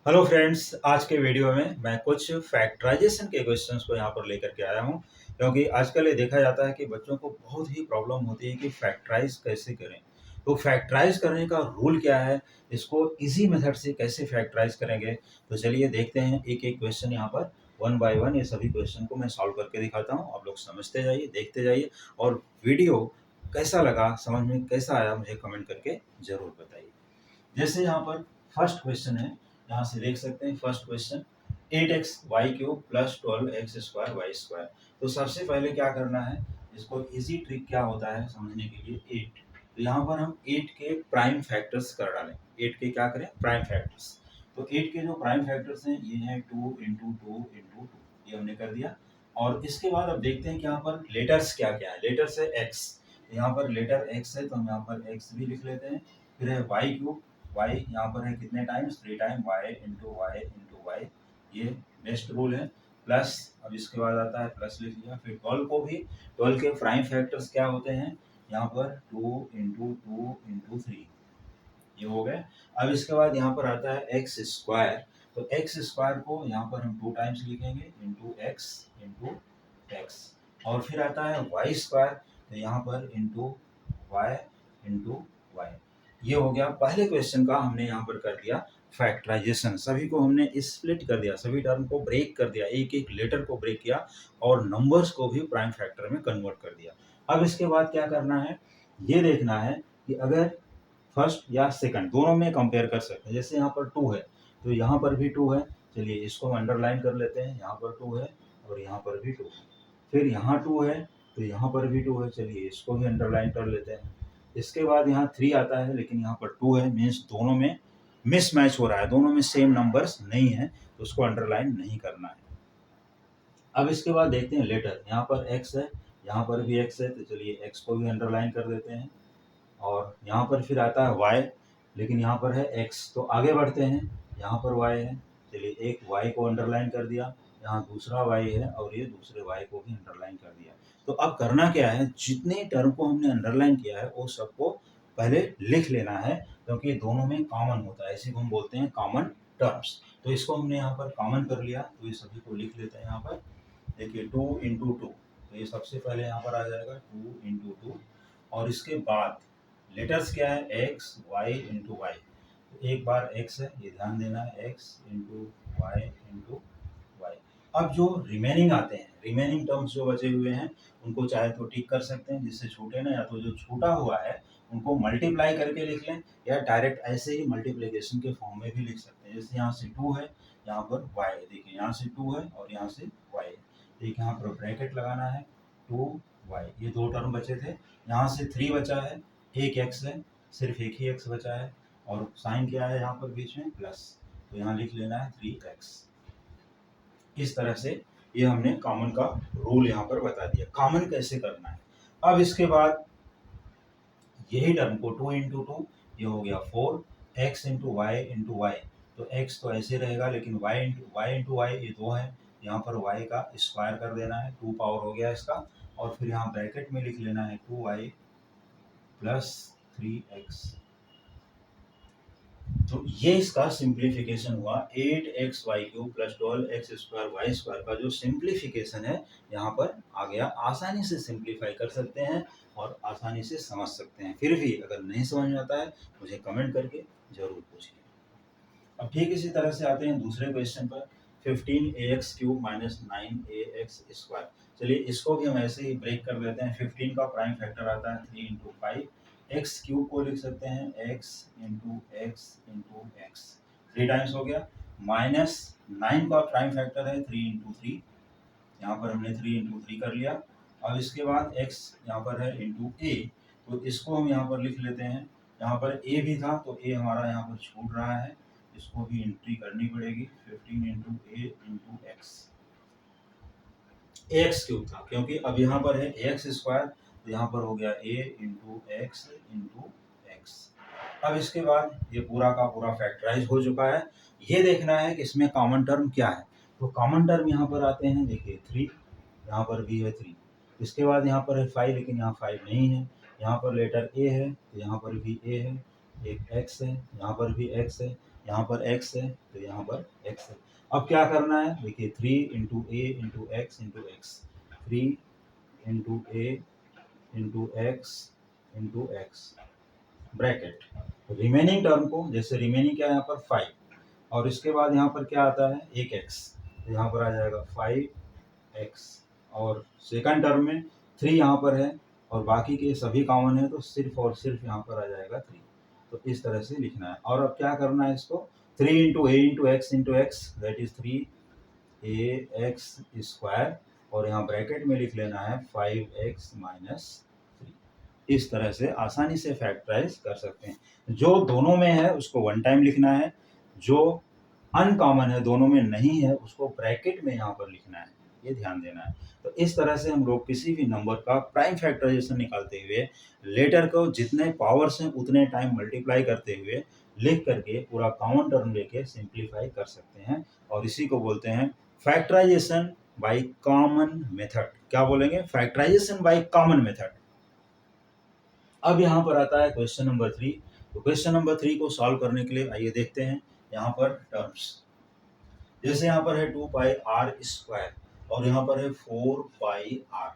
Hello friends, आज के video में मैं कुछ फैक्टराइजेशन के क्वेश्चंस को यहाँ पर लेकर के आया हूँ। क्योंकि आजकल ये देखा जाता है कि बच्चों को बहुत ही प्रॉब्लम होती है कि फैक्टराइज कैसे करें। तो फैक्टराइज करने का रूल क्या है, इसको इजी मेथड से कैसे फैक्टराइज करेंगे। तो चलिए देखते हैं एक एक क्वेश्चन यहाँ पर वन बाय वन। ये सभी क्वेश्चन को मैं सॉल्व करके दिखाता हूँ, आप लोग समझते जाइए, देखते जाइए। और वीडियो कैसा लगा, समझ में कैसा आया, मुझे कमेंट करके ज़रूर बताइए। जैसे यहाँ पर फर्स्ट क्वेश्चन है, यहाँ से देख सकते हैं first question 8x y³ plus 12x² y²। तो सबसे पहले क्या करना है, इसको इजी ट्रिक क्या होता है समझने के लिए 8। तो यहाँ पर हम 8 के प्राइम फैक्टर्स कर डालें। 8 के क्या करें, प्राइम फैक्टर्स। तो 8 के जो प्राइम फैक्टर्स हैं ये हैं 2 × 2 × 2, ये हमने कर दिया। और इसके बाद अब देखते हैं कि यहाँ पर लेटर्स क्या क्या है। लेटर्स है x, यहाँ पर लेटर x है तो हम यहाँ पर x भी लिख लेते हैं। फिर है y³ y, यहाँ पर है कितने टाइम्स, 3 टाइम y × y, ये बेस्ट रूल है। प्लस अब इसके बाद आता है प्लस लिख लिया। फिर 12 को भी, 12 के प्राइम फैक्टर्स क्या होते हैं, यहाँ पर 2 × 2 × 3, ये हो गए। अब इसके बाद यहाँ पर आता है x²। तो x² को यहाँ पर हम 2 टाइम्स लिखेंगे, x। और फिर आता है y², तो यहाँ पर y × y, ये हो गया। पहले क्वेश्चन का हमने यहाँ पर कर दिया फैक्टराइजेशन। सभी को हमने स्प्लिट कर दिया, सभी टर्म को ब्रेक कर दिया, एक एक लेटर को ब्रेक किया और नंबर्स को भी प्राइम फैक्टर में कन्वर्ट कर दिया। अब इसके बाद क्या करना है, ये देखना है कि अगर फर्स्ट या सेकंड दोनों में कंपेयर कर सकते हैं। जैसे यहाँ पर 2 है तो यहाँ पर भी 2 है, चलिए इसको हम अंडरलाइन कर लेते हैं। यहाँ पर 2 है और यहाँ पर भी 2 है। फिर यहाँ 2 है तो यहाँ पर भी 2 है, चलिए इसको भी अंडरलाइन कर लेते हैं। इसके बाद यहाँ 3 आता है लेकिन यहाँ पर 2 है, मीन्स दोनों में मिसमैच हो रहा है, दोनों में सेम नंबर्स नहीं है, तो उसको अंडरलाइन नहीं करना है। अब इसके बाद देखते हैं लेटर, यहाँ पर x है, यहाँ पर भी x है, तो चलिए x को भी अंडरलाइन कर देते हैं। और यहाँ पर फिर आता है y, लेकिन यहाँ पर है x, तो आगे बढ़ते हैं। यहाँ पर y है, चलिए एक y को अंडरलाइन कर दिया, यहाँ दूसरा y है और ये दूसरे y को भी अंडरलाइन कर दिया। तो अब करना क्या है, जितने टर्म को हमने अंडरलाइन किया है वो सबको पहले लिख लेना है, क्योंकि दोनों में कॉमन होता है, इसी को हम बोलते हैं कॉमन टर्म्स। तो इसको हमने यहाँ पर कॉमन कर लिया, तो ये सभी को लिख लेते हैं। यहाँ पर देखिए 2 × 2, तो ये सबसे पहले यहाँ पर आ जाएगा 2 × 2। और इसके बाद लेटर्स क्या है, x y × y। तो एक बार x है, ये ध्यान देना है, x × y × y। अब जो रिमेनिंग आते हैं, रिमेनिंग टर्म्स जो बचे हुए हैं उनको चाहे तो टिक कर सकते हैं, जिससे छूटे ना, या तो जो छूटा हुआ है उनको मल्टीप्लाई करके लिख लें, या डायरेक्ट ऐसे ही मल्टीप्लिकेशन के फॉर्म में भी लिख सकते हैं। जैसे यहाँ से 2 है, यहाँ पर y है, देखिए यहाँ से 2 है और यहाँ से y है, ठीक, यहाँ पर ब्रैकेट लगाना है 2y, ये दो टर्म बचे थे। यहाँ से 3 बचा है, एक x है, सिर्फ एक ही x बचा है, और साइन क्या है यहाँ पर बीच में, प्लस, तो यहाँ लिख लेना है 3x। इस तरह से ये हमने कॉमन का रूल यहाँ पर बता दिया, कॉमन कैसे करना है। अब इसके बाद यही टर्म को 2 × 2, ये हो गया 4, x × y × y। तो x तो ऐसे रहेगा, लेकिन y × y ये 2 है, यहाँ पर y का स्क्वायर कर देना है, 2 पावर हो गया इसका। और फिर यहाँ ब्रैकेट में लिख लेना है 2y + 3x। तो ये इसका सिंप्लीफिकेशन हुआ, 8xy³ + 12x² का जो सिंप्लीफिकेशन है यहाँ पर आ गया। आसानी से सिंप्लीफाई कर सकते हैं और आसानी से समझ सकते हैं। फिर भी अगर नहीं समझ में आता है मुझे कमेंट करके ज़रूर पूछिए। अब ठीक इसी तरह से आते हैं दूसरे क्वेश्चन पर, 15ax³ - 9ax²। चलिए इसको भी हम ऐसे ही ब्रेक कर देते हैं। 15 का प्राइम फैक्टर आता है 3 × 5, x³ को लिख सकते हैं x × x × x, 3 टाइम्स हो गया। माइनस 9 का प्राइम फैक्टर है 3 × 3, यहाँ पर हमने 3 × 3 कर लिया। अब इसके बाद x यहाँ पर है इंटू a, तो इसको हम यहाँ पर लिख लेते हैं। यहाँ पर a भी था तो a हमारा यहाँ पर छूट रहा है, इसको भी एंट्री करनी पड़ेगी। 15 × a × x, ax³ था, क्योंकि अब यहाँ पर है ax², तो यहाँ पर हो गया a × x × x। अब इसके बाद ये पूरा का पूरा फैक्टराइज हो चुका है। ये देखना है कि इसमें कॉमन टर्म क्या है। तो कॉमन टर्म यहाँ पर आते हैं, देखिए 3, यहाँ पर भी है 3। इसके बाद यहाँ पर है 5, लेकिन यहाँ 5 नहीं है। यहाँ पर लेटर a है तो यहाँ पर भी a है, एक x है, यहाँ पर भी x है, यहाँ पर x है तो यहाँ पर x है। अब क्या करना है, देखिए 3 into a into x into x, 3 into a into x bracket, remaining term को, जैसे रिमेनिंग क्या है यहाँ पर 5, और इसके बाद यहाँ पर क्या आता है एक x, तो यहाँ पर आ जाएगा 5x, और सेकंड टर्म में 3 यहाँ पर है और बाकी के सभी कॉमन है तो सिर्फ और सिर्फ यहाँ पर आ जाएगा 3। तो इस तरह से लिखना है। और अब क्या करना है इसको, 3 into a into x that is 3ax square, और यहाँ ब्रैकेट में लिख लेना है 5x माइनस 3। इस तरह से आसानी से फैक्टराइज कर सकते हैं। जो दोनों में है उसको वन टाइम लिखना है, जो अनकॉमन है दोनों में नहीं है उसको ब्रैकेट में यहाँ पर लिखना है, ये ध्यान देना है। तो इस तरह से हम लोग किसी भी नंबर का प्राइम फैक्टराइजेशन निकालते हुए लेटर को जितने पावर्स हैं उतने टाइम मल्टीप्लाई करते हुए लिख करके पूरा कॉमन टर्म लेके सिंप्लीफाई कर सकते हैं, और इसी को बोलते हैं फैक्टराइजेशन बाय कॉमन मेथड। क्या बोलेंगे, फैक्टराइजेशन बाय कॉमन मेथड। अब यहाँ पर आता है क्वेश्चन नंबर 3। तो क्वेश्चन नंबर 3 को सॉल्व करने के लिए आइए देखते हैं यहाँ पर टर्म्स। जैसे यहाँ पर है 2 पाई आर स्क्वायर और यहाँ पर है 4 पाई आर,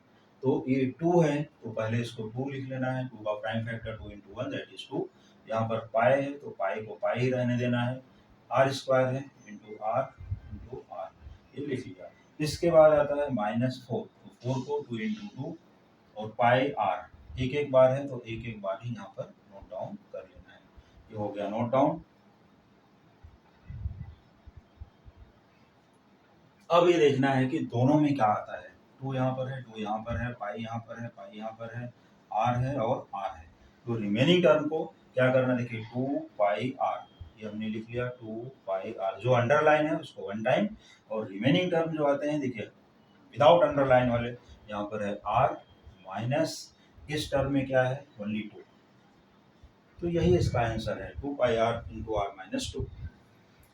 तो ये 2 है तो पहले इसको 2 लिख लेना है, 2 का prime factor 2 into 1 that is 2। यहाँ पर पाई है तो पाई को पाई ही रहने देना है, आर स्क्वायर है इंटू आर, ये लिख लिया। इसके बाद आता है -4, तो 4 को 2 इंटू 2 और पाई आर एक एक बार है तो एक एक बार ही यहाँ पर नोट डाउन कर लेना है। ये हो गया नोट डाउन। अब ये देखना है कि दोनों में क्या आता है, 2 यहाँ पर है, 2 यहाँ पर है, पाई यहाँ पर है, पाई यहाँ पर है, आर है और आर है। तो रिमेनिंग टर्म को क्या करना, देखिए 2 पाई आर, ये हमने लिख लिया 2 पाई आर, जो अंडरलाइन है उसको वन टाइम, और रिमेनिंग टर्म जो आते हैं देखिए विदाउट अंडरलाइन वाले, यहाँ पर है आर माइनस इस टर्म में क्या है ओनली 2, तो यही इसका आंसर है 2 पाई आर इंटू आर माइनस 2।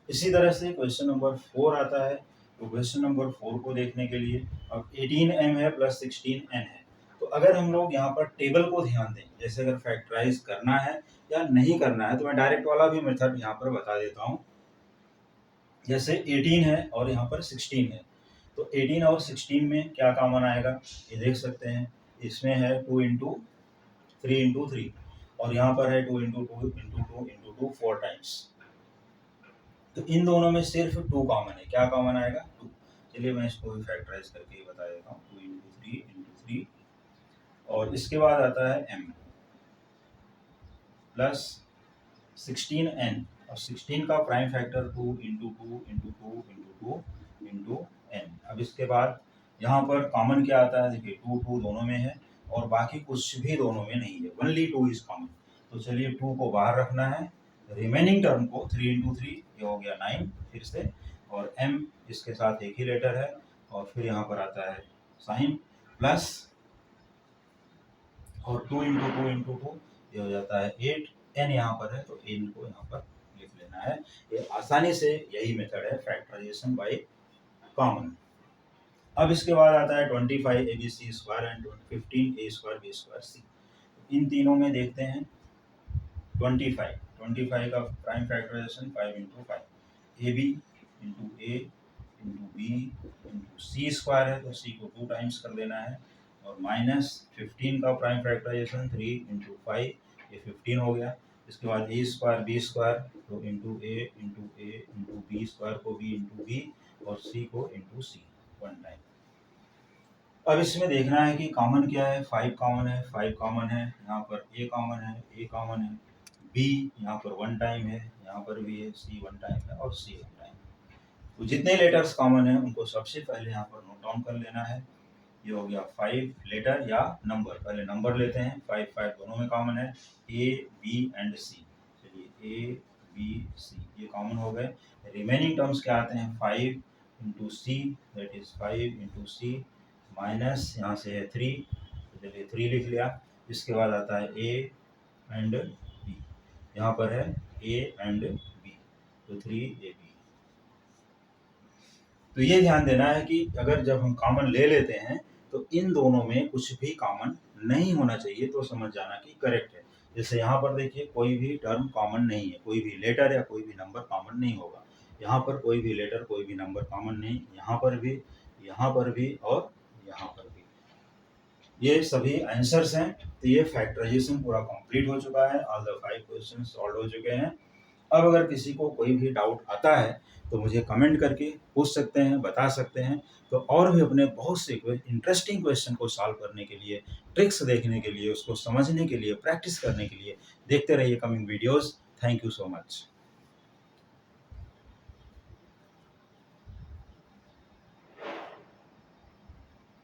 इसी तरह से क्वेश्चन नंबर 4 आता है। तो क्वेश्चन नंबर 4 को देखने के लिए अब 18m है प्लस 16n है, तो अगर हम लोग यहाँ पर टेबल को ध्यान दें, जैसे अगर फैक्टराइज करना है या नहीं करना है तो मैं डायरेक्ट वाला भी मेथड यहाँ पर बता देता हूँ। जैसे 18 है और यहाँ पर 16 है, तो 18 और 16 में क्या कॉमन आएगा, ये देख सकते हैं, इसमें है 2 इंटू 3 इंटू 3 और यहाँ पर है 2 इंटू 2 इंटू 2 इंटू 2 4 टाइम्स, तो इन दोनों में सिर्फ 2 कॉमन है, क्या कॉमन आएगा 2। चलिए मैं इसको भी फैक्टराइज करके ही बता देता हूँ, 2 इंटू 3 और इसके बाद आता है m प्लस 16n, और 16 का prime factor 2 into 2 into 2 into 2 into n। अब इसके बाद यहाँ पर कॉमन क्या आता है, देखिए 2 2 दोनों में है और बाकी कुछ भी दोनों में नहीं है, ओनली 2 इज कॉमन। तो चलिए 2 को बाहर रखना है, रिमेनिंग टर्म को 3 इंटू 3 ये हो गया 9 फिर से, और m इसके साथ एक ही लेटर है, और फिर यहाँ पर आता है साइन प्लस, और 2 इंटू 2 इंटू 2 ये हो जाता है 8, n यहाँ पर है तो n को यहाँ पर लिख लेना है। ये आसानी से यही मेथड है फैक्टराइजेशन बाय कॉमन। अब इसके बाद आता है 25 abc square and 15 a square b square c। इन तीनों में देखते हैं 25 का prime factorisation 5 into 5, ab into a into b into c square है तो c को 2 टाइम्स कर देना है, और माइनस 15 का प्राइम फैक्टराइजेशन 3 इंटू 5, ये 15 हो गया। इसके बाद a स्क्वायर b स्क्वायर तो into a into b square को b इंटू b और c को इंटू c वन टाइम। अब इसमें देखना है कि कॉमन क्या है, 5 कॉमन है, 5 कॉमन है, यहाँ पर a कॉमन है, a कॉमन है, b यहाँ पर वन टाइम है, यहाँ पर भी है, c वन टाइम है और c वन टाइम। तो जितने लेटर्स कॉमन है उनको सबसे पहले यहाँ पर नोट डाउन कर लेना है। ये हो गया 5 लेटर या नंबर, पहले नंबर लेते हैं, 5 5 दोनों में कॉमन है, a b एंड c। चलिए a b c ये कॉमन हो गए। रिमेनिंग टर्म्स क्या आते हैं, 5 into C that is 5 into C minus यहाँ से है 3, तो चलिए 3 लिख लिया। इसके बाद आता है a एंड b, यहाँ पर है a एंड b तो 3ab। तो ये ध्यान देना है कि अगर जब हम कॉमन ले लेते हैं तो इन दोनों में कुछ भी कॉमन नहीं होना चाहिए, तो समझ जाना कि करेक्ट है। जैसे यहाँ पर देखिए कोई भी टर्म कॉमन नहीं है, कोई भी लेटर या कोई भी नंबर कॉमन नहीं होगा। यहाँ पर कोई भी लेटर, कोई भी नंबर कॉमन नहीं, यहाँ पर भी और यहाँ पर भी। ये सभी आंसर्स हैं। तो ये फैक्टराइजेशन पूरा कंप्लीट हो चुका है। ऑल द 5 क्वेश्चंस सॉल्व हो चुके हैं। अब अगर किसी को कोई भी डाउट आता है तो मुझे कमेंट करके पूछ सकते हैं, बता सकते हैं। तो और भी अपने बहुत से इंटरेस्टिंग क्वेश्चन को सॉल्व करने के लिए, ट्रिक्स देखने के लिए, उसको समझने के लिए, प्रैक्टिस करने के लिए देखते रहिए coming videos. Thank you so much.